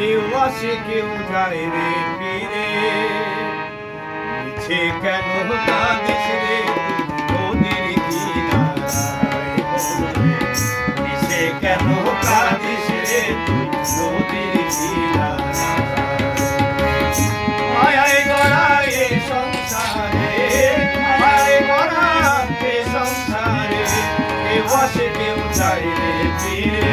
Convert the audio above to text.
কেউ আসে কেউ যায় রে ফিরে, মিছে কেন কাঁদিস রে নদীর কিনারায়, মিছে কেন কাঁদিস রে নদীর কিনারায়। মায়ায় গড়া এ সংসারে, মায়ায় গড়া এ সংসারে, কেউ আসে কেউ যায় রে ফিরে,